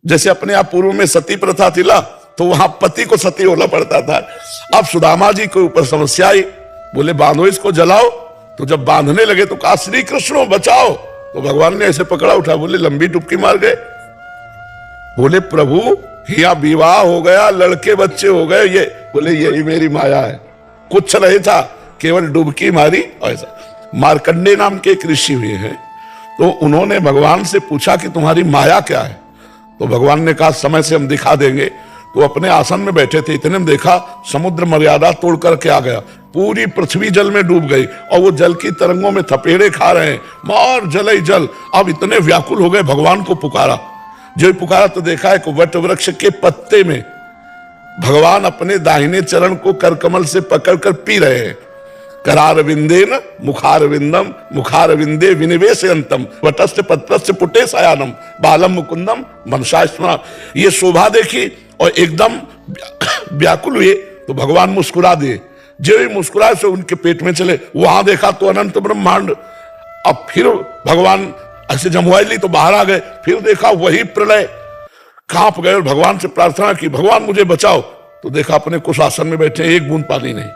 जैसे अपने आप पूर्व में सती प्रथा थी ना, तो वहां पति को सती होना पड़ता था। अब सुदामा जी के ऊपर समस्या आई, बोले बांधो इसको, जलाओ। तो जब बांधने लगे तो कहा श्री कृष्ण बचाओ, तो भगवान ने ऐसे पकड़ा उठा, बोले लंबी डुबकी मार गए। बोले प्रभु यहाँ विवाह हो गया, लड़के बच्चे हो गए, ये बोले यही मेरी माया है, कुछ नहीं था, केवल डुबकी मारी। ऐसा मार्कंडे नाम के एक ऋषि हुए हैं, तो उन्होंने भगवान से पूछा कि तुम्हारी माया क्या है। तो भगवान ने कहा समय से हम दिखा देंगे। तो अपने आसन में बैठे थे, इतने में देखा समुद्र मर्यादा तोड़ करके आ गया, पूरी पृथ्वी जल में डूब गई और वो जल की तरंगों में थपेड़े खा रहे हैं, मार जल ही जल। अब इतने व्याकुल हो गए, भगवान को पुकारा। जो पुकारा तो देखा एक वट वृक्ष के पत्ते में भगवान अपने दाहिने चरण को करकमल से पकड़कर पी रहे हैं। करार विंदेन मुखार विंदम मुखार विंदे विनिवेशयंतम वटस्य पत्रस्य पुटे सयानम बालम मुकुंदम मनसास्मा। ये शोभा देखी और एकदम व्याकुल हुए, तो भगवान मुस्कुरा दिए। जो ही मुस्कुराए से उनके पेट में चले, वहां देखा तो अनंत ब्रह्मांड। अब फिर भगवान ऐसे जमुआई ली तो बाहर आ गए, फिर देखा वही प्रलय, कांप गए और भगवान से प्रार्थना की भगवान मुझे बचाओ। तो देखा अपने कुश आसन में बैठे, एक बूंद पानी नहीं।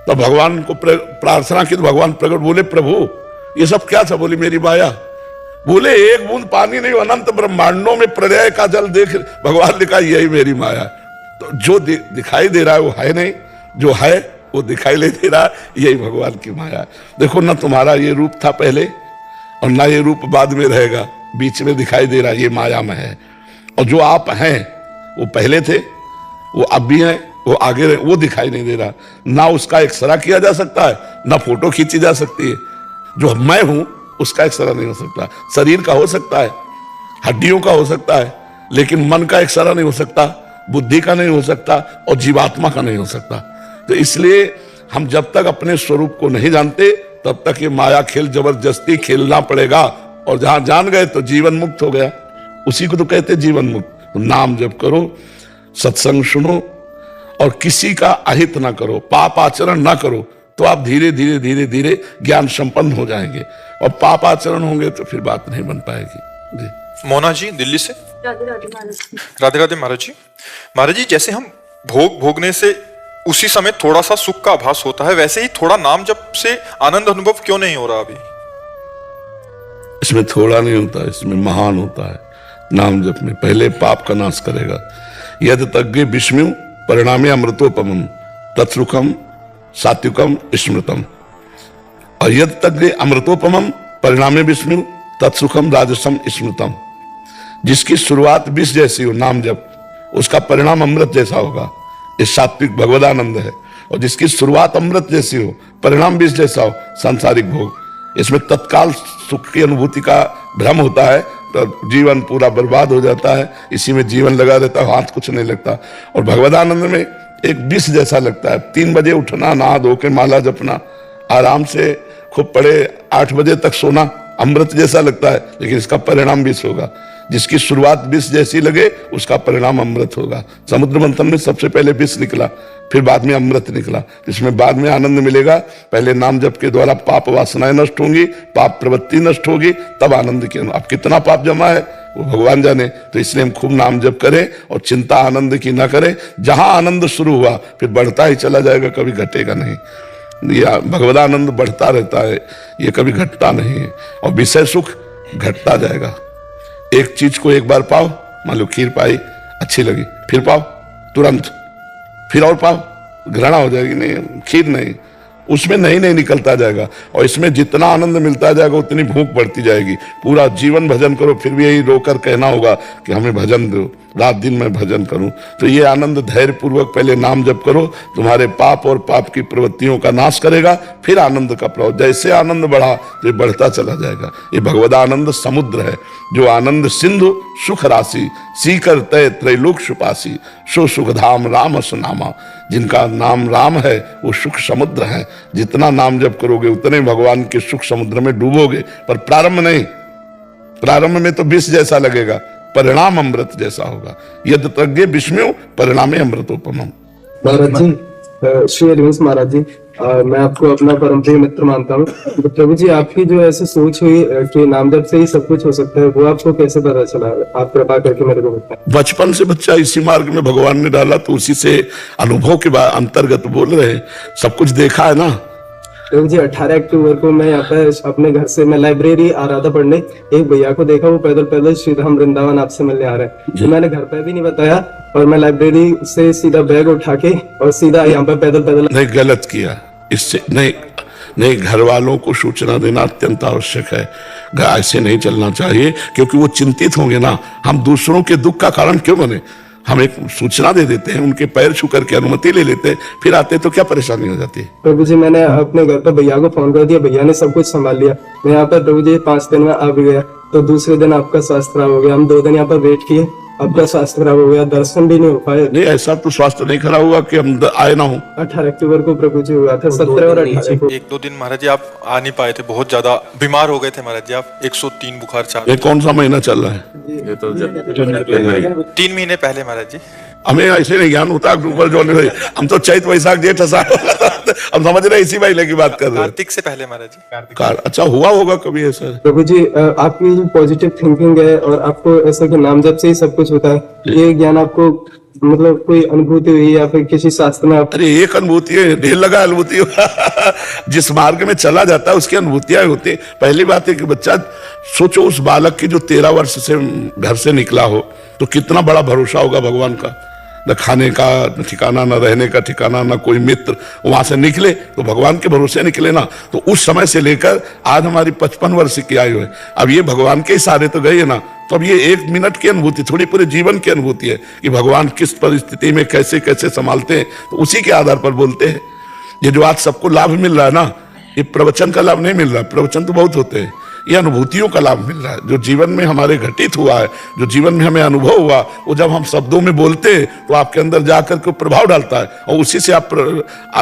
तब भगवान को प्रार्थना की तो भगवान प्रकट, बोले प्रभु ये सब क्या था। बोले मेरी माया। बोले एक बूंद पानी नहीं, अनंत ब्रह्मांडों में प्रलय का जल देख भगवान ने कहा यही मेरी माया। तो जो दिखाई दे रहा है वो है नहीं, जो है वो दिखाई नहीं दे रहा, यही भगवान की माया है। देखो ना तुम्हारा ये रूप था पहले और ना ये रूप बाद में रहेगा, बीच में दिखाई दे रहा, ये माया में है। और जो आप हैं वो पहले थे, वो अब भी हैं, वो आगे रहे, वो दिखाई नहीं दे रहा। ना उसका एक्सरा किया जा सकता है, ना फोटो खींची जा सकती है। जो मैं हूं उसका एक्सरा नहीं हो सकता। शरीर का हो सकता है, हड्डियों का हो सकता है, लेकिन मन का एक्सरा नहीं हो सकता, बुद्धि का नहीं हो सकता और जीवात्मा का नहीं हो सकता। तो इसलिए हम जब तक अपने स्वरूप को नहीं जानते तब तक ये माया खेल जबरदस्ती खेलना पड़ेगा। और जहां जान गए तो जीवन मुक्त हो गया, उसी को तो कहते जीवन मुक्त। तो नाम जप करो, सत्संग सुनो और किसी का अहित ना करो, पाप आचरण ना करो, तो आप धीरे धीरे धीरे धीरे ज्ञान संपन्न हो जाएंगे। और पाप आचरण होंगे तो फिर बात नहीं बन पाएगी। जी मोना जी दिल्ली से। राधे राधे महाराज। राधे राधे महाराज जी। महाराज जी, जैसे हम भोगने से उसी समय थोड़ा सा सुख का आभास होता है, वैसे ही थोड़ा नाम जप से आनंद अनुभव क्यों नहीं हो रहा अभी? इसमें थोड़ा नहीं होता, इसमें महान होता है। नाम जप में पहले पाप का नाश करेगा। यद तज्ञ विष्णु परिणामे अमृतोपमम तत्सुखम सात्विकम स्मृतम। और यद तज्ञ अमृतोपमम परिणामे विष्णु तत्सुखम राजसम स्मृतम। जिसकी शुरुआत विष जैसी हो नाम जप, उसका परिणाम अमृत जैसा होगा, ये सात्विक भगवदानंद है। और जिसकी शुरुआत अमृत जैसी हो, परिणाम विष जैसा हो, सांसारिक भोग। इसमें तत्काल सुख की अनुभूति का भ्रम होता है, तो जीवन पूरा बर्बाद हो जाता है। इसी में जीवन लगा रहता है, हाथ कुछ नहीं लगता। और भगवदानंद में एक विष जैसा लगता है। 3 बजे उठना, नहा धो के माला जपना, आराम से खूब पड़े, 8 बजे तक सोना, अमृत जैसा लगता है, लेकिन इसका परिणाम विष होगा। जिसकी शुरुआत विष जैसी लगे उसका परिणाम अमृत होगा। समुद्र मंथन में सबसे पहले विष निकला, फिर बाद में अमृत निकला। इसमें बाद में आनंद मिलेगा। पहले नाम जप के द्वारा पाप वासनाएं नष्ट होंगी, पाप प्रवृत्ति नष्ट होगी, तब आनंद की। अब कितना पाप जमा है वो भगवान जाने। तो इसलिए हम खूब नाम जप करें और चिंता आनंद की ना करें। जहां आनंद शुरू हुआ फिर बढ़ता ही चला जाएगा, कभी घटेगा नहीं। ये भगवदानंद बढ़ता रहता है, ये कभी घटता नहीं है। और विषय सुख घटता जाएगा। एक चीज को एक बार पाओ, मान लो खीर पाई, अच्छी लगी, फिर पाओ तुरंत, फिर और पाओ, घृणा हो जाएगी, नहीं खीर नहीं, उसमें नहीं निकलता जाएगा। और इसमें जितना आनंद मिलता जाएगा उतनी भूख बढ़ती जाएगी। पूरा जीवन भजन करो, फिर भी यही रोकर कहना होगा कि हमें भजन दो, रात दिन मैं भजन करूं। तो ये आनंद धैर्य पूर्वक पहले नाम जप करो, तुम्हारे पाप और पाप की प्रवृत्तियों का नाश करेगा, फिर आनंद का प्रभाव। जैसे आनंद बढ़ा तो ये बढ़ता चला जाएगा। ये भगवदानंद समुद्र है, जो आनंद सिंधु सुख राशि सीकर तय त्रैलोक सुपासी सो सुखधाम राम सुनामा। जिनका नाम राम है वो सुख समुद्र है। जितना नाम जप करोगे उतने भगवान के सुख समुद्र में डूबोगे। पर प्रारंभ नहीं, प्रारंभ में तो विष जैसा लगेगा, परिणाम अमृत जैसा होगा। यद तज्ञ विष्णु परिणामे अमृतोपमम। महाराज जी, श्री हरिवंश महाराज जी, मैं आपको अपना परम प्रिय मित्र मानता हूँ। तो प्रभु जी, आपकी जो ऐसी सोच हुई कि नाम जप से ही सब कुछ हो सकता है, वो आपको कैसे पता चला? आप कृपा करके मेरे को बताएं। बचपन से बच्चा इसी मार्ग में भगवान ने डाला, तो उसी से अनुभव के बाद अंतर्गत बोल रहे हैं, सब कुछ देखा है ना। प्रभु जी, 18 अक्टूबर को मैं यहाँ पे अपने घर से मैं लाइब्रेरी आ रहा था पढ़ने, एक भैया को देखा, वो पैदल पैदल श्रीधाम वृंदावन आपसे मिलने आ रहे हैं। तो मैंने घर पे भी नहीं बताया, और मैं लाइब्रेरी से सीधा बैग उठा के और सीधा यहाँ पे पैदल पैदल। नहीं, गलत किया। इससे नहीं, घर वालों को सूचना देना अत्यंत आवश्यक है। ऐसे नहीं चलना चाहिए, क्योंकि वो चिंतित होंगे ना। हम दूसरों के दुख का कारण क्यों बने? हम एक सूचना दे देते हैं, उनके पैर छू करके अनुमति ले लेते हैं, फिर आते तो क्या परेशानी हो जाती है? प्रभु जी, मैंने अपने घर पर भैया को फोन कर दिया, भैया ने सब कुछ संभाल लिया। मैं यहाँ पर प्रभु जी 5 दिन में आ भी गया, तो दूसरे दिन आपका स्वास्थ्य खराब हो गया। हम 2 दिन यहाँ पर वेट किए, आपका स्वास्थ्य खराब हो गया, दर्शन भी नहीं हो पाए। नहीं, ऐसा तो स्वास्थ्य नहीं खराब हुआ कि हम आए ना हो। 18 अक्टूबर को प्रभु जी हुआ था, 17 और 18 को। 1-2 दिन महाराज जी आप आ नहीं पाए थे, बहुत ज्यादा बीमार हो गए थे महाराज जी आप। 103 बुखार चाल। ये कौन सा महीना चल रहा है? ये तो 3 महीने पहले महाराज जी। हमें ऐसे नहीं ज्ञान होता अक्टूबर जो नहीं, हम तो चैत वैशाख जेठ अषाढ़ हम समझ रहे इसी महीने की बात कर रहे हैं। कार्तिक से पहले महाराज जी। अच्छा, हुआ होगा कभी ऐसा? प्रभु जी, आपकी जो पॉजिटिव थिंकिंग है, और आपको ऐसा कि नाम जप से ही सब कुछ होता है, ये ज्ञान आपको मतलब कोई अनुभूति हुई या फिर किसी शास्त्र में? अरे एक अनुभूति है, ढेर लगा अनुभूति जिस मार्ग में चला जाता है उसकी अनुभूतियां होती है। पहली बात है कि बच्चा सोचो, उस बालक की जो 13 वर्ष से घर से निकला हो, तो कितना बड़ा भरोसा होगा भगवान का। न खाने का ठिकाना, न रहने का ठिकाना, न कोई मित्र। वहां से निकले तो भगवान के भरोसे निकले ना। तो उस समय से लेकर आज हमारी 55 वर्ष की आयु है। अब ये भगवान के इशारे तो गए ना। तो अब ये 1 मिनट की अनुभूति थोड़ी पूरे जीवन की अनुभूति है कि भगवान किस परिस्थिति में कैसे कैसे संभालते हैं, तो उसी के आधार पर बोलते हैं। ये जो आज सबको लाभ मिल रहा है ना, ये प्रवचन का लाभ नहीं मिल रहा। प्रवचन तो बहुत होते हैं, ये अनुभूतियों का लाभ मिल रहा है। जो जीवन में हमारे घटित हुआ है, जो जीवन में हमें अनुभव हुआ, वो जब हम शब्दों में बोलते हैं तो आपके अंदर जाकर के प्रभाव डालता है, और उसी से आप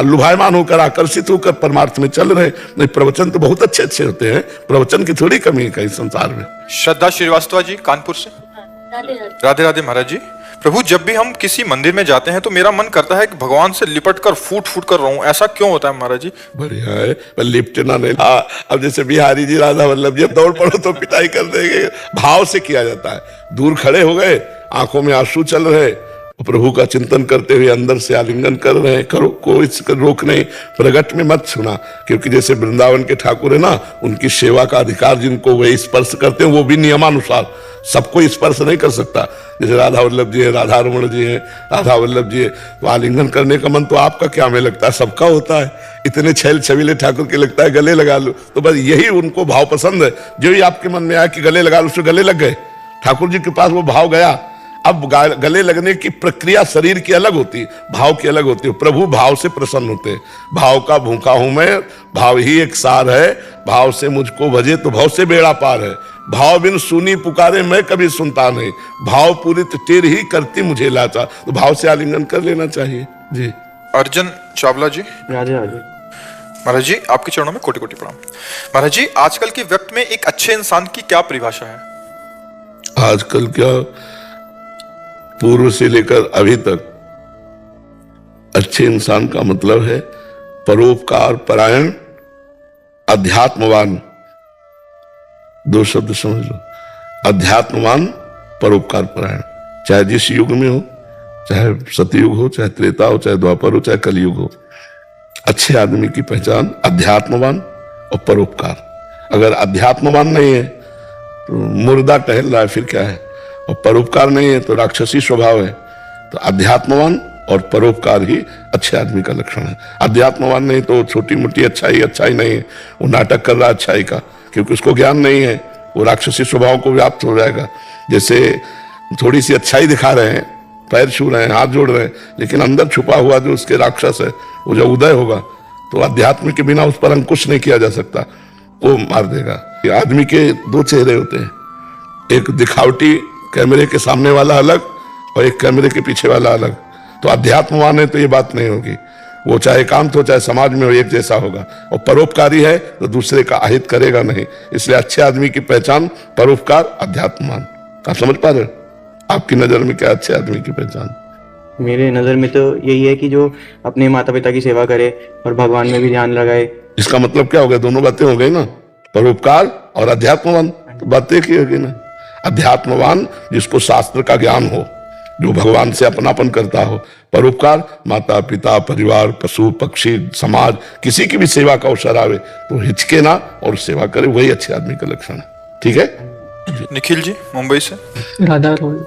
लुभायमान होकर, आकर्षित होकर परमार्थ में चल रहे। नहीं, प्रवचन तो बहुत अच्छे अच्छे होते हैं, प्रवचन की थोड़ी कमी है कहीं संसार में। श्रद्धा श्रीवास्तव जी कानपुर से। राधे राधे महाराज जी। प्रभु, जब भी हम किसी मंदिर में जाते हैं तो मेरा मन करता है कि भगवान से लिपट कर फूट फूट कर रहूं। ऐसा क्यों होता है महाराज जी? बढ़िया है, पर लिपटना नहीं। हाँ, अब जैसे बिहारी जी, राधा वल्लभ जी, दौड़ पड़ो तो पिटाई कर देंगे। भाव से किया जाता है। दूर खड़े हो गए, आंखों में आंसू चल रहे, प्रभु का चिंतन करते हुए अंदर से आलिंगन कर रहे हैं। करो, कोई रोक नहीं, प्रगट में मत सुना। क्योंकि जैसे वृंदावन के ठाकुर है ना, उनकी सेवा का अधिकार जिनको वे स्पर्श करते हैं, वो भी नियमानुसार। सबको स्पर्श नहीं कर सकता। जैसे राधा वल्लभ जी है, राधा रमण जी है, राधा वल्लभ जी है, तो आलिंगन करने का मन तो आपका क्या हमें लगता है सबका होता है। इतने छैल छबीले ठाकुर के लगता है गले लगा लो, तो बस यही उनको भाव पसंद है। जो ही आपके मन में आया कि गले लगा लो, उससे गले लग गए। ठाकुर जी के पास वो भाव गया। अब गले लगने की प्रक्रिया शरीर की अलग होती है, भाव की अलग होती है। प्रभु भाव से प्रसन्न होते हैं। भाव का भूखा हूं मैं, भाव ही एक सार है। भाव से मुझको भजे तो भाव से बेड़ा पार है। भाव बिन सुनी पुकारे मैं कभी सुनता नहीं। भाव पूरित टेर ही करती मुझे लाचा। तो भाव से आलिंगन कर लेना चाहिए जी। अर्जुन चावला जी। महाराज जी, आपके चरणों में कोटि कोटि प्रणाम। महाराज जी, आजकल के व्यक्ति में एक अच्छे इंसान की क्या परिभाषा है? आजकल क्या, पूर्व से लेकर अभी तक अच्छे इंसान का मतलब है परोपकार परायण, अध्यात्मवान। 2 शब्द समझ लो, अध्यात्मवान, परोपकार परायण। चाहे जिस युग में हो, चाहे सतयुग हो, चाहे त्रेता हो, चाहे द्वापर हो, चाहे कलयुग हो, अच्छे आदमी की पहचान अध्यात्मवान और परोपकार। अगर अध्यात्मवान नहीं है तो मुर्दा टहल रहा है, फिर क्या है। और परोपकार नहीं है तो राक्षसी स्वभाव है। तो अध्यात्मवान और परोपकार ही अच्छे आदमी का लक्षण है। अध्यात्मवान नहीं तो छोटी मोटी अच्छाई नहीं है, वो नाटक कर रहा अच्छाई का, क्योंकि उसको ज्ञान नहीं है। वो राक्षसी स्वभाव को व्याप्त हो जाएगा। जैसे थोड़ी सी अच्छाई दिखा रहे हैं, पैर छू रहे हैं, हाथ जोड़ रहे हैं, लेकिन अंदर छुपा हुआ जो उसके राक्षस है, वो जब उदय होगा तो अध्यात्म के बिना उस पर अंकुश नहीं किया जा सकता, वो मार देगा। आदमी के 2 चेहरे होते हैं, एक दिखावटी कैमरे के सामने वाला अलग और एक कैमरे के पीछे वाला अलग। तो अध्यात्मवान है तो ये बात नहीं होगी। वो चाहे एकांत हो चाहे समाज में हो, एक जैसा होगा। और परोपकारी है तो दूसरे का अहित करेगा नहीं। इसलिए अच्छे आदमी की पहचान परोपकार, अध्यात्मवान। आप समझ पा रहे हो? आपकी नजर में क्या अच्छे आदमी की पहचान? मेरे नज़र में तो यही है कि जो अपने माता पिता की सेवा करे और भगवान में भी ध्यान लगाए। इसका मतलब क्या हो गया? दोनों बातें हो गई ना, परोपकार और अध्यात्मवान। तो बातें की होगी ना, अध्यात्मवान जिसको शास्त्र का ज्ञान हो, जो भगवान से अपनापन करता हो। परोपकार माता पिता परिवार पशु पक्षी समाज किसी की भी सेवा का अवसर आवे तो हिचके ना और सेवा करे, वही अच्छे आदमी का लक्षण है। ठीक है। निखिल जी मुंबई से। राधा रोल।